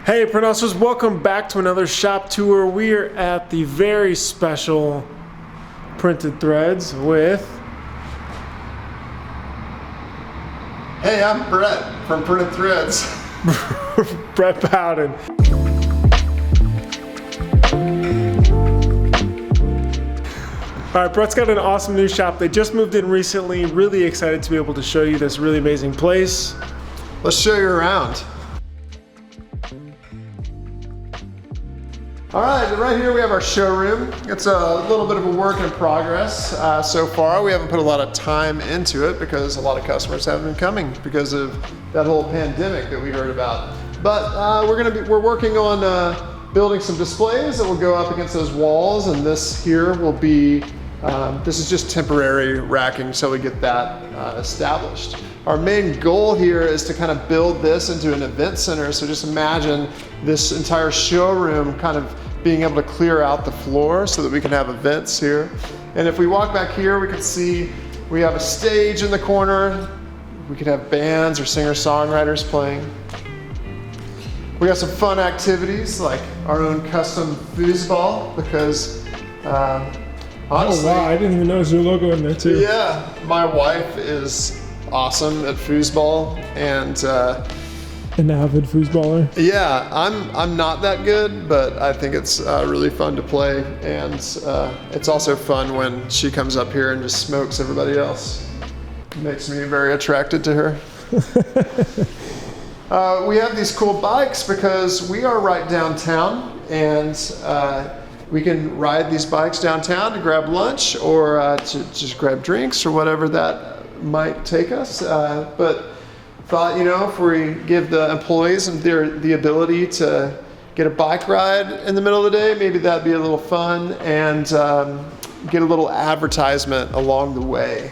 Hey Printhousers, welcome back to another shop tour. We are at the very special Printed Threads with... Hey, I'm Brett from Printed Threads. Brett Bowden. Alright, Brett's got an awesome new shop. They just moved in recently. Really excited to be able to show you this really amazing place. Let's show you around. All right here we have our showroom. It's a little bit of a work in progress so far. We haven't put a lot of time into it because a lot of customers haven't been coming because of that whole pandemic that we heard about. But we're working on building some displays that will go up against those walls, and this here will be, this is just temporary racking so we get that established. Our main goal here is to kind of build this into an event center. So just imagine this entire showroom kind of being able to clear out the floor so that we can have events here. And if we walk back here, we can see we have a stage in the corner. We could have bands or singer-songwriters playing. We got some fun activities like our own custom foosball because honestly, oh wow, I didn't even notice your logo in there too. Yeah, my wife is awesome at foosball and an avid foosballer. Yeah, I'm not that good, but I think it's really fun to play, and it's also fun when she comes up here and just smokes everybody else. It makes me very attracted to her. We have these cool bikes because we are right downtown, and we can ride these bikes downtown to grab lunch or to just grab drinks or whatever that might take us. But thought, you know, if we give the employees and the ability to get a bike ride in the middle of the day, maybe that'd be a little fun, and get a little advertisement along the way.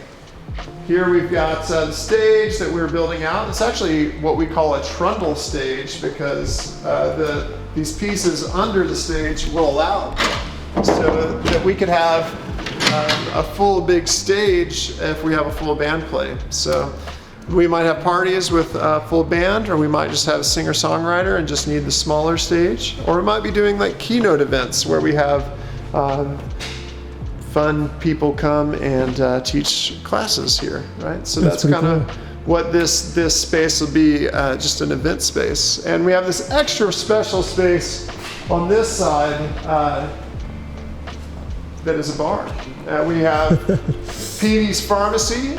Here we've got the stage that we're building out. It's actually what we call a trundle stage because these pieces under the stage roll out so that we could have a full big stage if we have a full band play. So we might have parties with a full band, or we might just have a singer-songwriter and just need the smaller stage, or we might be doing like keynote events where we have fun people come and teach classes here, right? So that's kind of what this space will be, just an event space. And we have this extra special space on this side that is a bar. We have Petey's Pharmacy.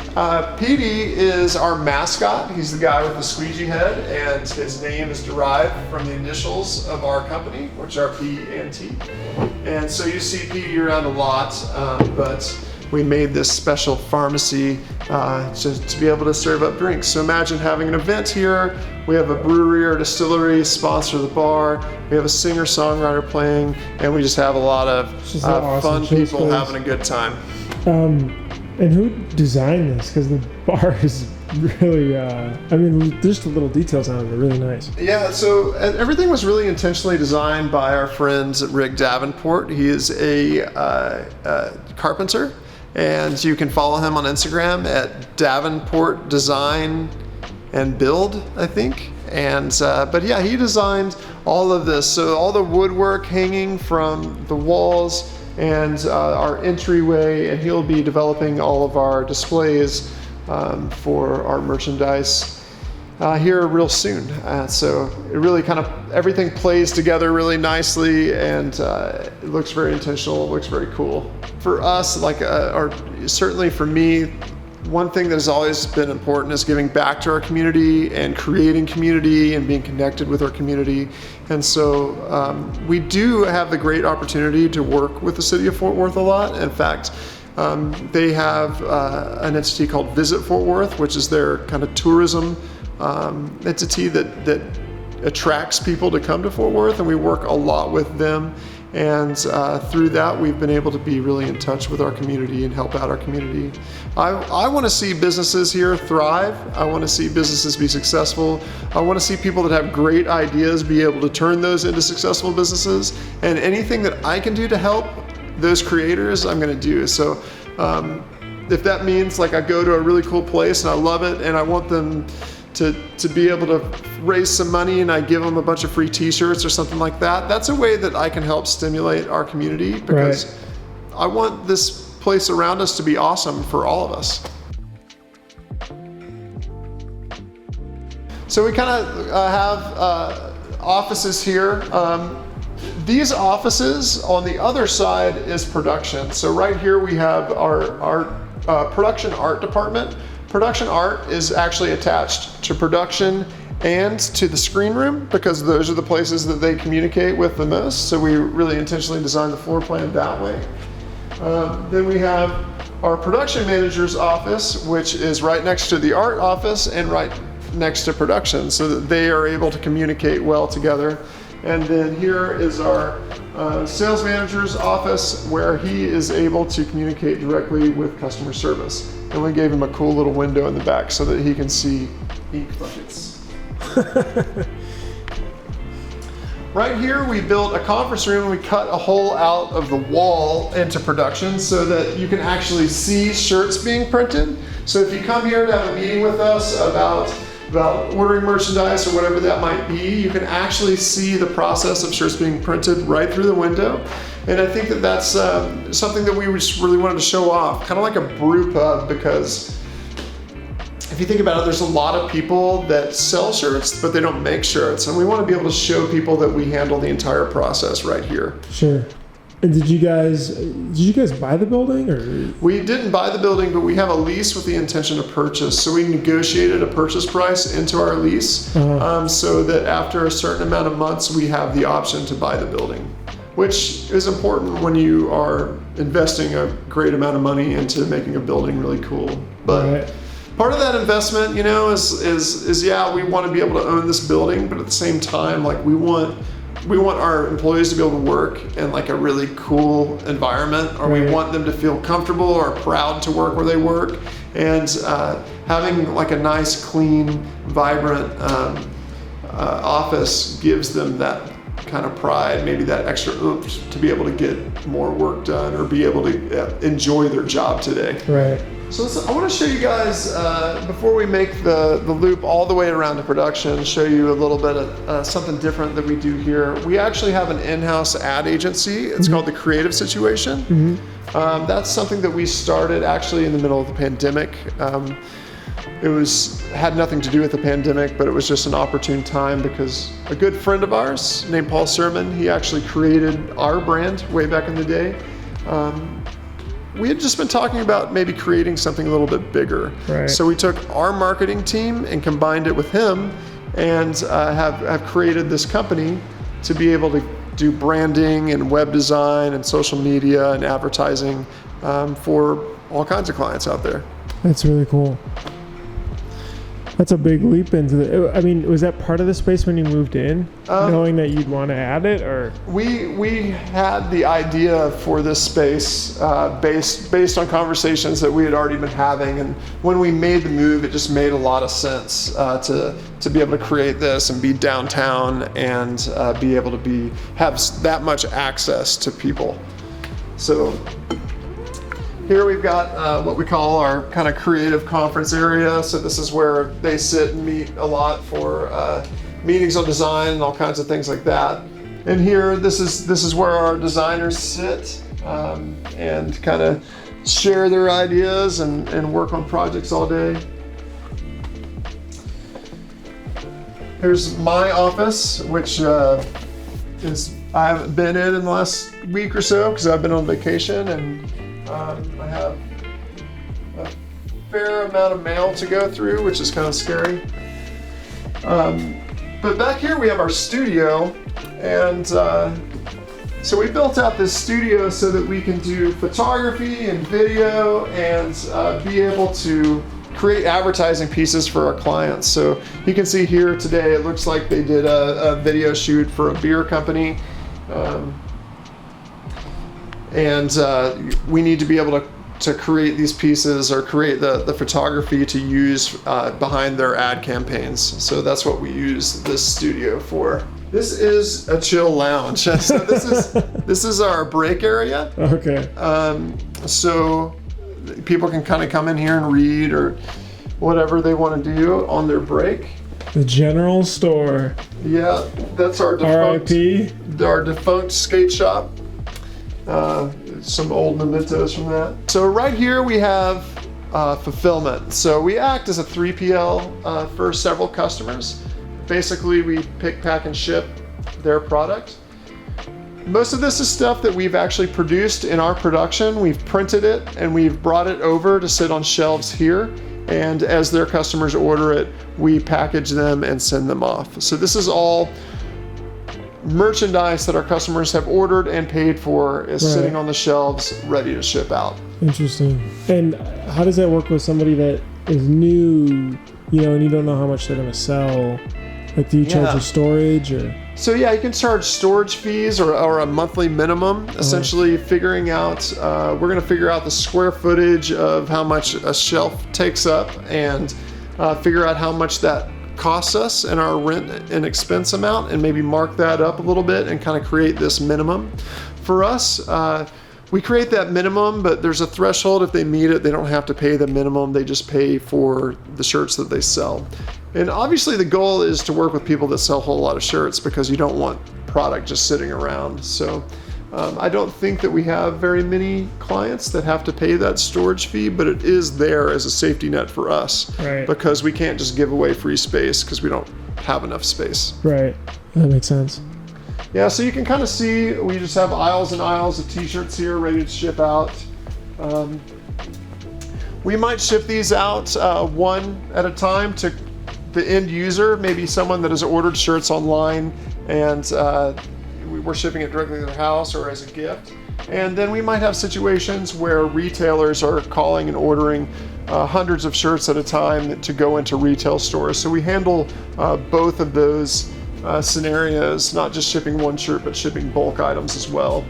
Petey is our mascot. He's the guy with the squeegee head, and his name is derived from the initials of our company, which are P and T. And so you see Petey around a lot, but we made this special pharmacy to be able to serve up drinks. So imagine having an event here. We have a brewery or distillery sponsor the bar. We have a singer-songwriter playing, and we just have a lot of fun people having a good time. And who designed this? Because the bar is really, I mean, just the little details on it are really nice. Yeah, so everything was really intentionally designed by our friend Rick Davenport. He is a carpenter, and you can follow him on Instagram at Davenport Design and Build, I think. And but yeah, he designed all of this. So all the woodwork hanging from the walls and our entryway, and he'll be developing all of our displays for our merchandise here real soon. So it really kind of, everything plays together really nicely, and it looks very intentional, it looks very cool. For us, like, or certainly for me, one thing that has always been important is giving back to our community and creating community and being connected with our community. And so we do have the great opportunity to work with the city of Fort Worth a lot. In fact, they have an entity called Visit Fort Worth, which is their kind of tourism entity that attracts people to come to Fort Worth, and we work a lot with them. And through that, we've been able to be really in touch with our community and help out our community. I want to see businesses here thrive. I want to see businesses be successful. I want to see people that have great ideas be able to turn those into successful businesses. And anything that I can do to help those creators, I'm going to do. So if that means like I go to a really cool place and I love it and I want them to be able to raise some money and I give them a bunch of free t-shirts or something like that, that's a way that I can help stimulate our community, because I want this place around us to be awesome for all of us. So we kind of have offices here. These offices on the other side is production. So right here we have our production art department. Production art is actually attached to production and to the screen room, because those are the places that they communicate with the most. So we really intentionally designed the floor plan that way. Then we have our production manager's office, which is right next to the art office and right next to production, so that they are able to communicate well together. And then here is our sales manager's office, where he is able to communicate directly with customer service. And we gave him a cool little window in the back so that he can see ink buckets. Right here we built a conference room. We cut a hole out of the wall into production so that you can actually see shirts being printed. So if you come here to have a meeting with us about ordering merchandise or whatever that might be, you can actually see the process of shirts being printed right through the window. And I think that that's something that we just really wanted to show off, kind of like a brew pub, because if you think about it, there's a lot of people that sell shirts, but they don't make shirts. And we want to be able to show people that we handle the entire process right here. Sure. And did you guys buy the building, or? We didn't buy the building, but we have a lease with the intention to purchase. So we negotiated a purchase price into our lease, so that after a certain amount of months, we have the option to buy the building, which is important when you are investing a great amount of money into making a building really cool. But part of that investment, is yeah, we want to be able to own this building, but at the same time, like we want our employees to be able to work in like a really cool environment, or we want them to feel comfortable or proud to work where they work. And having like a nice, clean, vibrant office gives them that kind of pride, maybe that extra oomph to be able to get more work done or be able to enjoy their job today. Right. So I want to show you guys, before we make the loop all the way around to production, show you a little bit of something different that we do here. We actually have an in-house ad agency. It's called The Creative Situation. That's something that we started actually in the middle of the pandemic. It had nothing to do with the pandemic, but it was just an opportune time because a good friend of ours named Paul Sermon, he actually created our brand way back in the day. We had just been talking about maybe creating something a little bit bigger. Right. So we took our marketing team and combined it with him, and have created this company to be able to do branding and web design and social media and advertising for all kinds of clients out there. That's really cool. That's a big leap into was that part of the space when you moved in, knowing that you'd want to add it, or? We had the idea for this space based on conversations that we had already been having, and when we made the move, it just made a lot of sense to be able to create this and be downtown and be able to have that much access to people. So here we've got what we call our kind of creative conference area. So this is where they sit and meet a lot for meetings on design and all kinds of things like that. And here, this is where our designers sit and kind of share their ideas and work on projects all day. Here's my office, which I haven't been in the last week or so because I've been on vacation, and I have a fair amount of mail to go through, which is kind of scary. But back here we have our studio, and so we built out this studio so that we can do photography and video and be able to create advertising pieces for our clients. So you can see here today, it looks like they did a video shoot for a beer company. And we need to be able to create these pieces or create the photography to use behind their ad campaigns. So that's what we use this studio for. This is a chill lounge. So this is our break area. Okay. So people can kind of come in here and read or whatever they want to do on their break. The general store. Yeah, that's our defunct, R.I.P. our defunct skate shop. Some old mementos from that. So right here we have fulfillment. So we act as a 3PL for several customers. Basically, we pick, pack, and ship their product. Most of this is stuff that we've actually produced in our production. We've printed it and we've brought it over to sit on shelves here. And as their customers order it, we package them and send them off. So this is all merchandise that our customers have ordered and paid for is sitting on the shelves ready to ship out. Interesting. And how does that work with somebody that is new, you know, and you don't know how much they're going to sell? Like, do you charge for storage or? So yeah, you can charge storage fees or a monthly minimum, essentially figuring out, we're going to figure out the square footage of how much a shelf takes up and figure out how much that costs us and our rent and expense amount, and maybe mark that up a little bit and kind of create this minimum. For us, we create that minimum, but there's a threshold. If they meet it, they don't have to pay the minimum. They just pay for the shirts that they sell. And obviously the goal is to work with people that sell a whole lot of shirts, because you don't want product just sitting around. So I don't think that we have very many clients that have to pay that storage fee, but it is there as a safety net for us, because we can't just give away free space because we don't have enough space. Right, that makes sense. Yeah, so you can kind of see we just have aisles and aisles of t-shirts here ready to ship out. We might ship these out one at a time to the end user, maybe someone that has ordered shirts online and we're shipping it directly to their house or as a gift. And then we might have situations where retailers are calling and ordering hundreds of shirts at a time to go into retail stores. So we handle both of those scenarios, not just shipping one shirt, but shipping bulk items as well.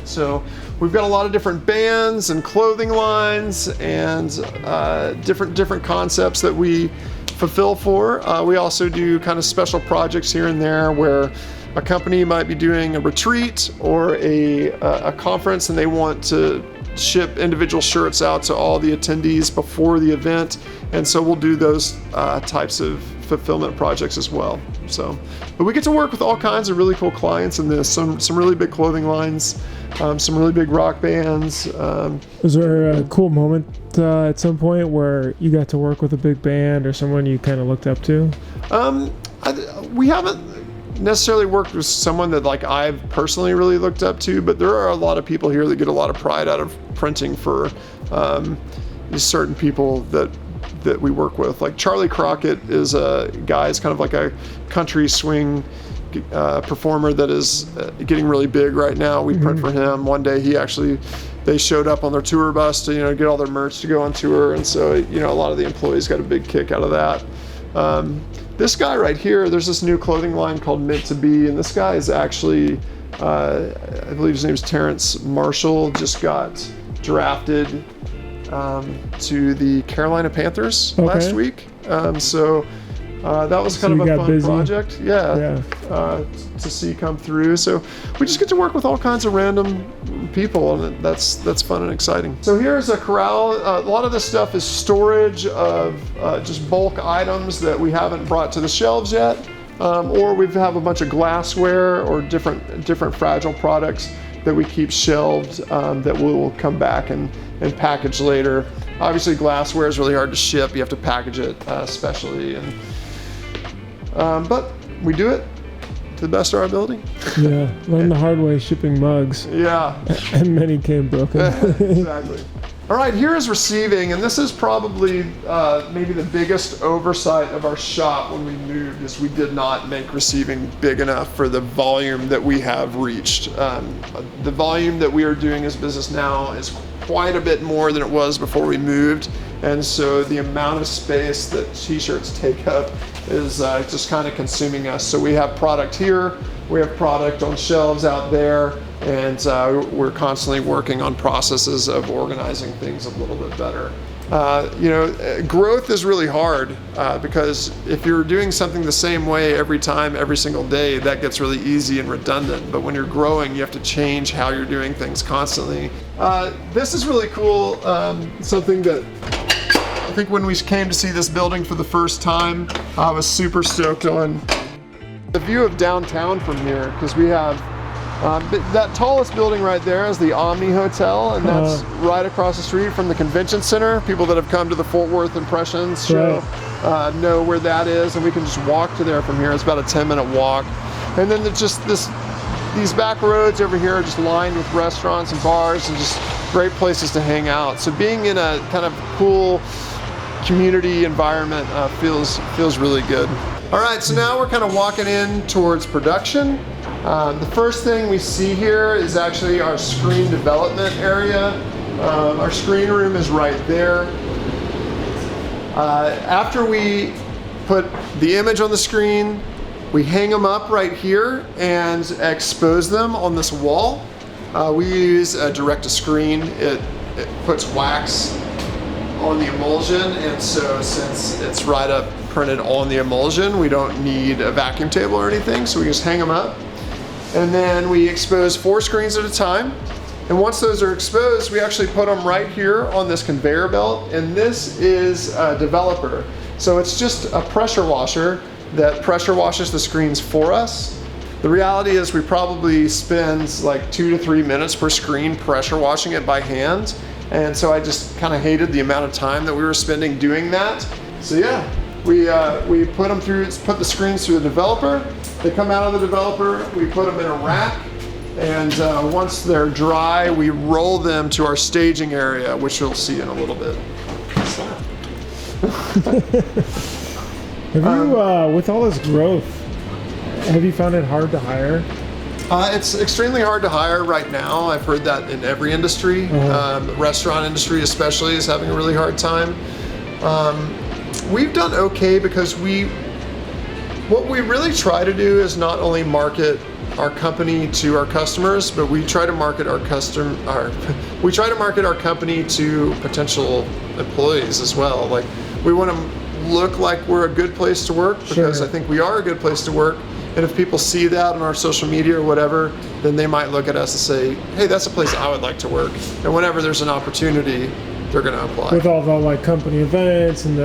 So we've got a lot of different bands and clothing lines and different concepts that we fulfill for. We also do kind of special projects here and there where a company might be doing a retreat or a conference and they want to ship individual shirts out to all the attendees before the event, and so we'll do those types of fulfillment projects as well. So, but we get to work with all kinds of really cool clients in this. Some really big clothing lines, some really big rock bands. Was there a cool moment at some point where you got to work with a big band or someone you kind of looked up to? We haven't necessarily worked with someone that like I've personally really looked up to, but there are a lot of people here that get a lot of pride out of printing for certain people that we work with. Like Charlie Crockett is a guy, is kind of like a country swing performer that is getting really big right now. We print for him. One day they showed up on their tour bus to get all their merch to go on tour, and so a lot of the employees got a big kick out of that. This guy right here, there's this new clothing line called Meant to Be, and this guy is actually, I believe his name is Terrence Marshall, just got drafted to the Carolina Panthers last week. So that was kind of a fun project, to see come through. So we just get to work with all kinds of random people, and that's fun and exciting. So here's a corral. A lot of this stuff is storage of just bulk items that we haven't brought to the shelves yet, or we have a bunch of glassware or different fragile products that we keep shelved that we'll come back and package later. Obviously, glassware is really hard to ship. You have to package it specially, but we do it to the best of our ability. Yeah, learned the hard way shipping mugs. Yeah. And many came broken. Exactly. All right, here is receiving, and this is probably maybe the biggest oversight of our shop when we moved, is we did not make receiving big enough for the volume that we have reached. The volume that we are doing as business now is quite a bit more than it was before we moved, and so the amount of space that t-shirts take up is just kind of consuming us. So we have product here, we have product on shelves out there, and we're constantly working on processes of organizing things a little bit better. Growth is really hard because if you're doing something the same way every time, every single day, that gets really easy and redundant. But when you're growing, you have to change how you're doing things constantly. This is really cool, something that I think when we came to see this building for the first time, I was super stoked on the view of downtown from here, because we have that tallest building right there is the Omni Hotel, and that's right across the street from the convention center. People that have come to the Fort Worth Impressions show know where that is, and we can just walk to there from here. It's about a 10-minute walk. And then there's just these back roads over here are just lined with restaurants and bars and just great places to hang out. So being in a kind of cool community environment feels really good. All right, so now we're kind of walking in towards production. The first thing we see here is actually our screen development area. Our screen room is right there. After we put the image on the screen, we hang them up right here and expose them on this wall. We use a direct-to-screen. It puts wax on the emulsion, and so since it's right up printed on the emulsion, we don't need a vacuum table or anything, so we just hang them up. And then we expose 4 screens at a time. And once those are exposed, we actually put them right here on this conveyor belt, and this is a developer. So it's just a pressure washer that pressure washes the screens for us. The reality is we probably spend like 2 to 3 minutes per screen pressure washing it by hand. And so I just kind of hated the amount of time that we were spending doing that. So yeah, we put the screens through the developer. They come out of the developer, we put them in a rack, and once they're dry, we roll them to our staging area, which you'll see in a little bit. Have you, with all this growth, have you found it hard to hire? It's extremely hard to hire right now. I've heard that in every industry. Restaurant industry especially is having a really hard time. We've done okay because what we really try to do is not only market our company to our customers, but we try to market our company to potential employees as well. Like, we want to look like we're a good place to work, because I think we are a good place to work. And if people see that on our social media or whatever, then they might look at us and say, hey, that's a place I would like to work. And whenever there's an opportunity, they're going to apply. With all the like company events and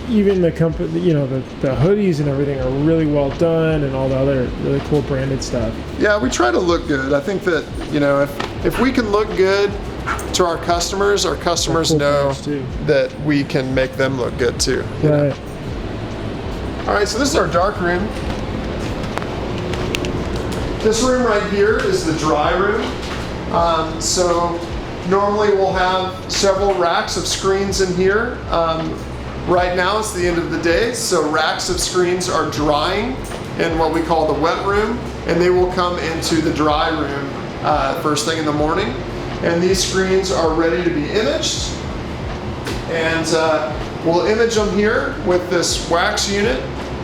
even the company, you know, the hoodies and everything are really well done, and all the other really cool branded stuff. Yeah, we try to look good. I think that, you know, if we can look good to our customers know that we can make them look good too. Right. All right, so this is our dark room. This room right here is the dry room. So normally we'll have several racks of screens in here. Right now it's the end of the day, so racks of screens are drying in what we call the wet room, and they will come into the dry room first thing in the morning. And these screens are ready to be imaged. And we'll image them here with this wax unit,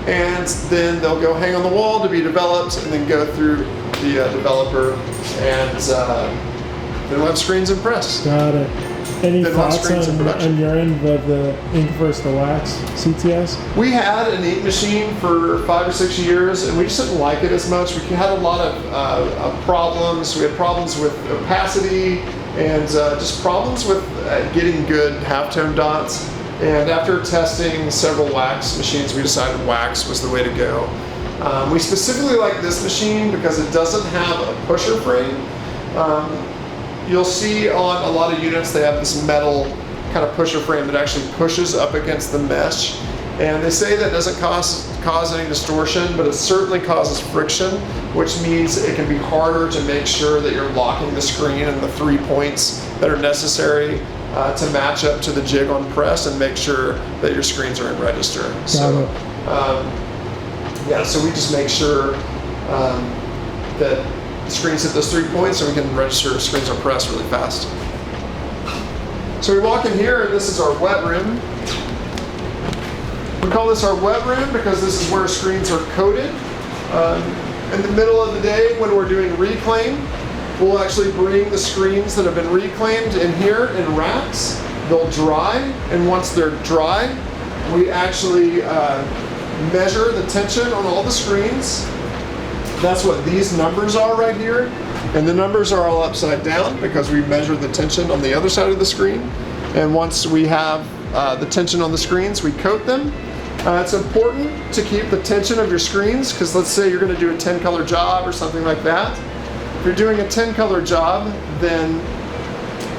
and then they'll go hang on the wall to be developed, and then go through the developer, and then we'll have screens and press. Got it. Any thoughts on your end of the ink versus the wax CTS? We had an ink machine for 5 or 6 years, and we just didn't like it as much. We had a lot of problems. We had problems with opacity, and just problems with getting good halftone dots. And after testing several wax machines, we decided wax was the way to go. We specifically like this machine because it doesn't have a pusher frame. You'll see on a lot of units they have this metal kind of pusher frame that actually pushes up against the mesh. And they say that doesn't cause any distortion, but it certainly causes friction, which means it can be harder to make sure that you're locking the screen and the 3 points that are necessary to match up to the jig on press and make sure that your screens are in register. So, yeah, so we just make sure that the screens hit those 3 points, so we can register screens on press really fast. So we walk in here, and this is our wet room. We call this our wet room because this is where screens are coated. In the middle of the day when we're doing reclaim, we'll actually bring the screens that have been reclaimed in here in racks. They'll dry, and once they're dry, we actually measure the tension on all the screens. That's what these numbers are right here. And the numbers are all upside down because we measure the tension on the other side of the screen. And once we have the tension on the screens, we coat them. It's important to keep the tension of your screens, because let's say you're going to do a 10 color job or something like that. If you're doing a 10 color job, then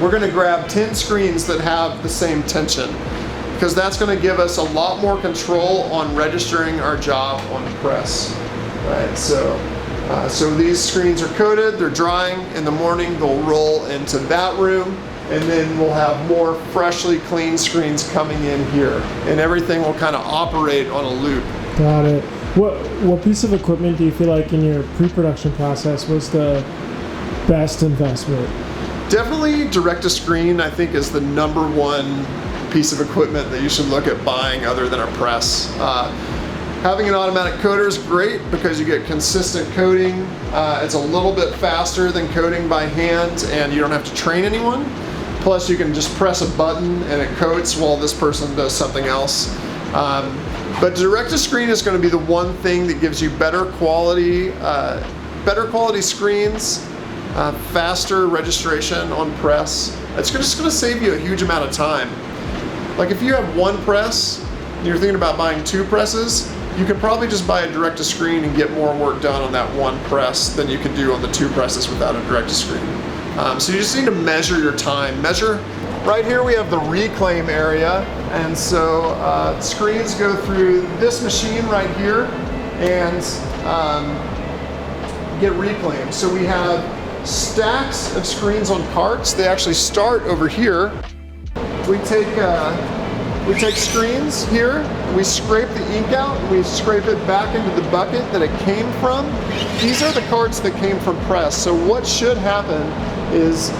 we're going to grab 10 screens that have the same tension, because that's going to give us a lot more control on registering our job on press. Right? So these screens are coated, they're drying. In the morning, they'll roll into that room, and then we'll have more freshly clean screens coming in here, and everything will kind of operate on a loop. Got it. What piece of equipment do you feel like in your pre-production process was the best investment? Definitely direct-to-screen, I think, is the #1 piece of equipment that you should look at buying other than a press. Having an automatic coater is great because you get consistent coating. It's a little bit faster than coating by hand, and you don't have to train anyone. Plus, you can just press a button and it coats while this person does something else. But direct-to-screen is going to be the one thing that gives you better quality screens, faster registration on press. It's just going to save you a huge amount of time. Like if you have one press and you're thinking about buying 2 presses, you can probably just buy a direct-to-screen and get more work done on that one press than you can do on the 2 presses without a direct-to-screen. So you just need to measure your time. Right here we have the reclaim area, and so screens go through this machine right here and get reclaimed. So we have stacks of screens on carts. They actually start over here. We take screens here, we scrape the ink out, and we scrape it back into the bucket that it came from. These are the carts that came from press. So what should happen is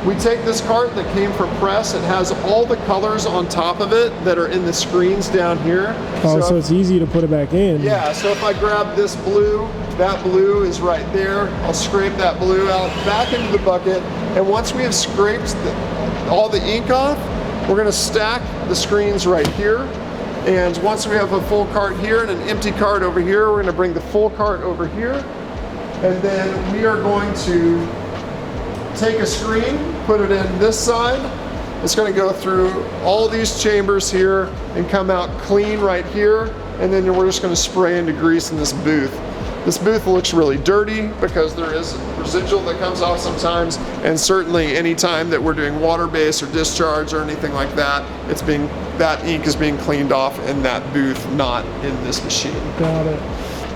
we take this cart that came from press, it has all the colors on top of it that are in the screens down here. Oh, so it's easy to put it back in. Yeah, so if I grab this blue, that blue is right there. I'll scrape that blue out, back into the bucket, and once we have scraped all the ink off, we're going to stack the screens right here. And once we have a full cart here and an empty cart over here, we're going to bring the full cart over here. And then we are going to take a screen, put it in this side. It's going to go through all these chambers here and come out clean right here. And then we're just going to spray into grease in this booth. This booth looks really dirty because there is residual that comes off sometimes, and certainly any time that we're doing water-based or discharge or anything like that, that ink is being cleaned off in that booth, not in this machine. Got it.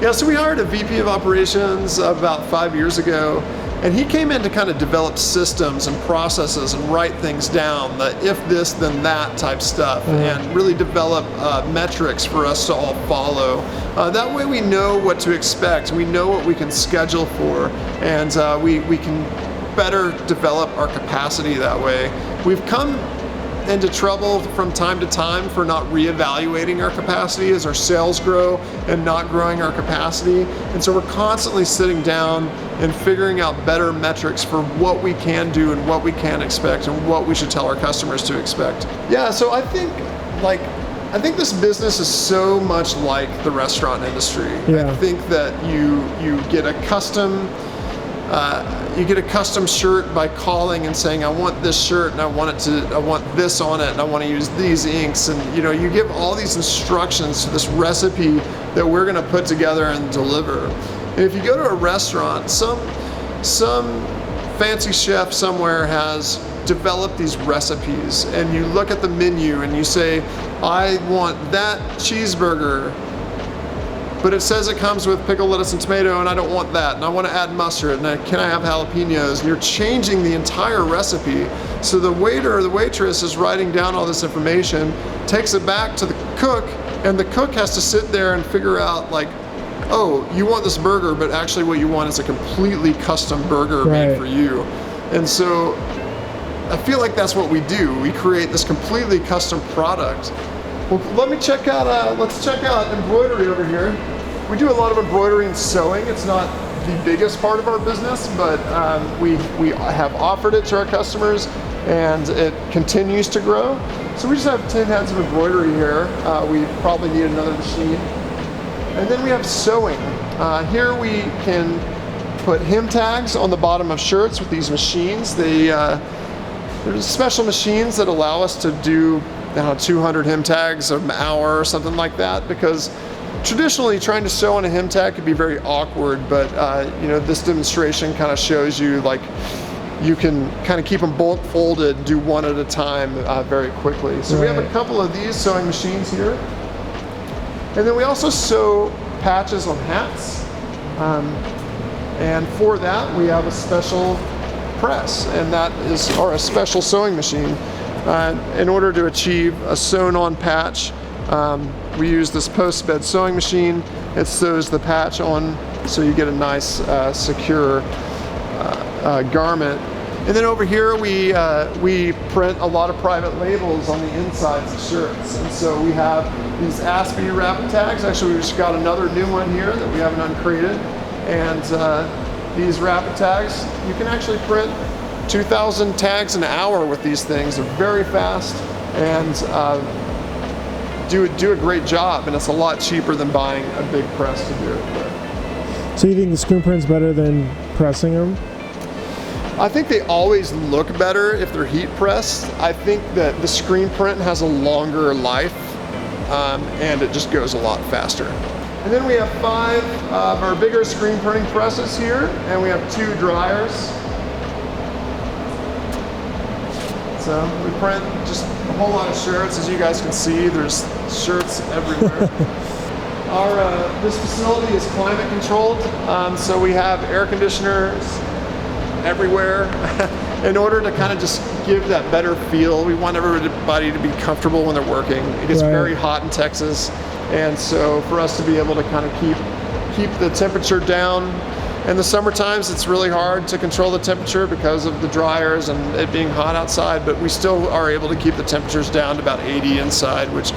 Yeah, so we hired a VP of operations about 5 years ago, and he came in to kind of develop systems and processes and write things down, the if this then that type stuff, and really develop metrics for us to all follow. That way we know what to expect, we know what we can schedule for, and we can better develop our capacity that way. We've come into trouble from time to time for not reevaluating our capacity as our sales grow and not growing our capacity. And so we're constantly sitting down and figuring out better metrics for what we can do and what we can expect and what we should tell our customers to expect. Yeah, so I think this business is so much like the restaurant industry. Yeah. I think that you get a custom shirt by calling and saying, I want this shirt and I want this on it and I want to use these inks, and you give all these instructions to this recipe that we're going to put together and deliver. And if you go to a restaurant, some fancy chef somewhere has developed these recipes, and you look at the menu and you say, I want that cheeseburger, but it says it comes with pickle, lettuce, and tomato, and I don't want that, and I want to add mustard, and can I have jalapenos? And you're changing the entire recipe. So the waiter or the waitress is writing down all this information, takes it back to the cook, and the cook has to sit there and figure out, like, oh, you want this burger, but actually what you want is a completely custom burger made for you. And so I feel like that's what we do. We create this completely custom product. Well, let's check out embroidery over here. We do a lot of embroidery and sewing. It's not the biggest part of our business, but we have offered it to our customers, and it continues to grow. So we just have 10 heads of embroidery here. We probably need another machine. And then we have sewing. Here we can put hem tags on the bottom of shirts with these machines. There's special machines that allow us to do 200 hem tags an hour or something like that, because traditionally trying to sew on a hem tag could be very awkward, but you know, this demonstration kind of shows you like you can kind of keep them both folded, do one at a time very quickly. So we have a couple of these sewing machines here. And then we also sew patches on hats. And for that, we have a special press, and that is, or a special sewing machine. In order to achieve a sewn-on patch, we use this post-bed sewing machine. It sews the patch on so you get a nice, secure garment. And then over here, we print a lot of private labels on the insides of shirts. And so we have these Aspie rapid tags. Actually, we just got another new one here that we haven't uncrated. And these rapid tags, you can actually print 2,000 tags an hour with these things. They're very fast and do a great job. And it's a lot cheaper than buying a big press to do it. So you think the screen print's better than pressing them? I think they always look better if they're heat pressed. I think that the screen print has a longer life and it just goes a lot faster. And then we have 5 of our bigger screen printing presses here, and we have 2 dryers. So we print just a whole lot of shirts. As you guys can see, there's shirts everywhere. This facility is climate controlled, so we have air conditioners everywhere. In order to kind of just give that better feel, we want everybody to be comfortable when they're working. It gets very hot in Texas, and so for us to be able to kind of keep the temperature down. In the summer times, it's really hard to control the temperature because of the dryers and it being hot outside, but we still are able to keep the temperatures down to about 80 inside, which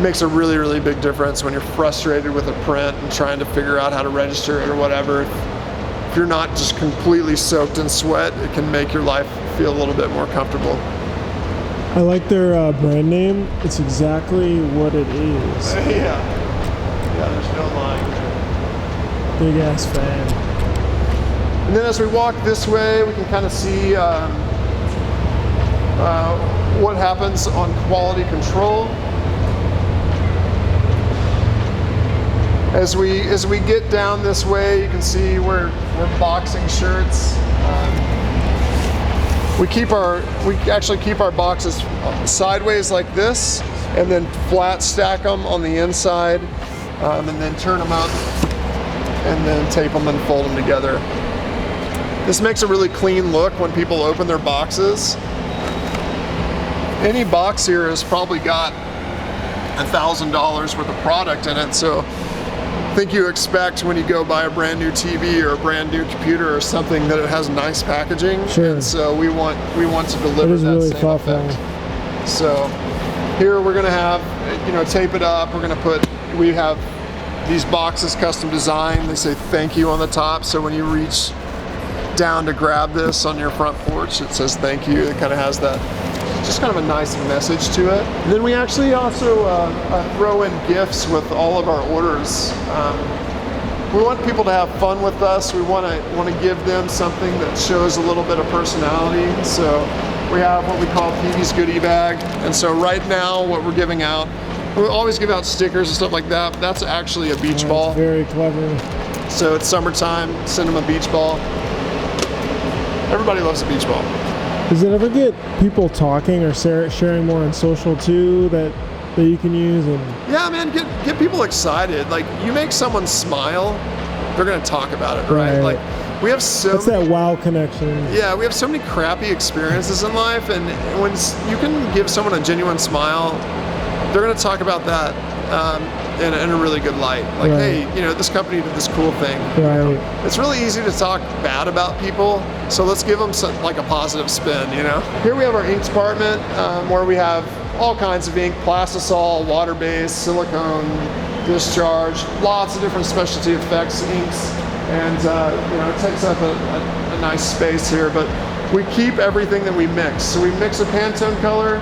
makes a really, really big difference when you're frustrated with a print and trying to figure out how to register it or whatever. If you're not just completely soaked in sweat, it can make your life feel a little bit more comfortable. I like their brand name. It's exactly what it is. Yeah, there's no lying there. Big ass fan. And then as we walk this way, we can kind of see what happens on quality control. As we get down this way, you can see we're boxing shirts. We actually keep our boxes sideways like this, and then flat stack them on the inside, and then turn them up, and then tape them and fold them together. This makes a really clean look when people open their boxes. Any box here has probably got $1,000 worth of product in it, so I think you expect when you go buy a brand new TV or a brand new computer or something that it has nice packaging. Sure. And so we want to deliver that really same thoughtful effect. So here we're going to have, tape it up. We have these boxes custom designed. They say thank you on the top. So when you reach down to grab this on your front porch, it says thank you. It kind of has that, just kind of a nice message to it. And then we actually also throw in gifts with all of our orders. We want people to have fun with us. We want to give them something that shows a little bit of personality. So we have what we call Petey's Goodie Bag. And so right now what we're giving out, we always give out stickers and stuff like that. But that's actually a beach ball. Very clever. So it's summertime, send them a beach ball. Everybody loves a beach ball. Does it ever get people talking or sharing more on social too that you can use? And yeah, man, get people excited. Like, you make someone smile, they're gonna talk about it, right? Like, we have that's that wow connection. Yeah, we have so many crappy experiences in life, and when you can give someone a genuine smile, they're gonna talk about that in a really good light. Like, hey, this company did this cool thing. Right. It's really easy to talk bad about people, so let's give them like a positive spin, Here we have our ink department, where we have all kinds of ink: plastisol, water-based, silicone, discharge, lots of different specialty effects inks, and it takes up a nice space here, but we keep everything that we mix. So we mix a Pantone color,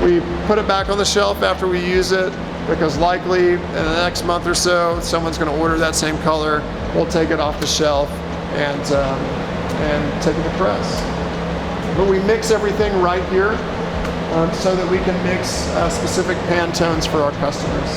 we put it back on the shelf after we use it, because likely in the next month or so, someone's going to order that same color. We'll take it off the shelf and take it to press. But we mix everything right here, so that we can mix specific Pantones for our customers.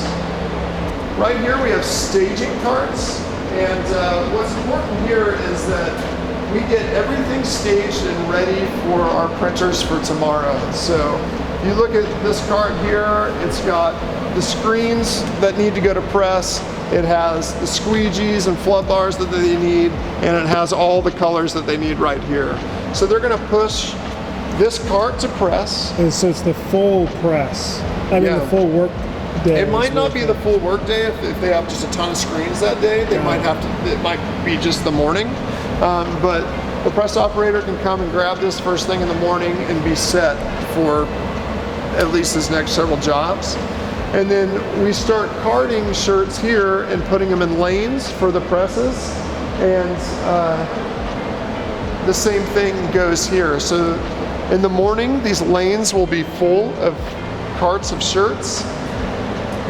Right here we have staging carts, and what's important here is that we get everything staged and ready for our printers for tomorrow. So if you look at this cart here, it's got the screens that need to go to press, it has the squeegees and flood bars that they need, and it has all the colors that they need right here. So they're going to push this cart to press. And so it's the full press. I mean, the full work day. It might not be the full work day if they have just a ton of screens that day. They might have to. It might be just the morning. But the press operator can come and grab this first thing in the morning and be set for at least his next several jobs. And then we start carding shirts here and putting them in lanes for the presses. And the same thing goes here. So in the morning, these lanes will be full of carts of shirts.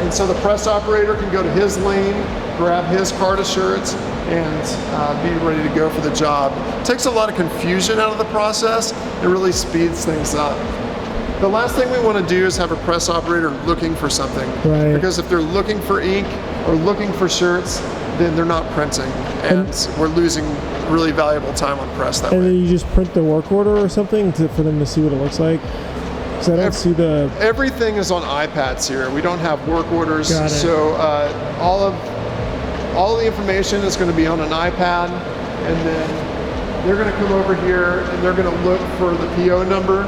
And so the press operator can go to his lane, grab his cart of shirts, and be ready to go for the job. It takes a lot of confusion out of the process. It really speeds things up. The last thing we want to do is have a press operator looking for something. Right. Because if they're looking for ink or looking for shirts, then they're not printing. And we're losing really valuable time on press that way. And then you just print the work order or something for them to see what it looks like? Because I don't see the... Everything is on iPads here. We don't have work orders. Got it. So all the information is going to be on an iPad, and then they're going to come over here and they're going to look for the PO number.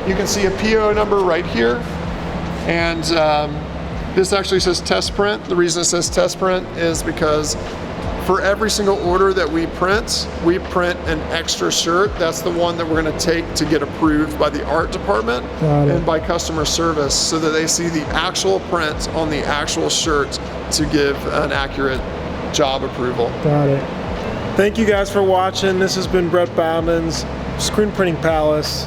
You can see a PO number right here, and this actually says test print. The reason it says test print is because for every single order that we print an extra shirt. That's the one that we're going to take to get approved by the art department and by customer service, so that they see the actual print on the actual shirt to give an accurate job approval. Got it. Thank you guys for watching. This has been Brett Bowden's Screen Printing Palace.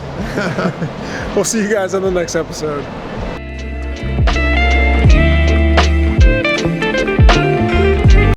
We'll see you guys on the next episode.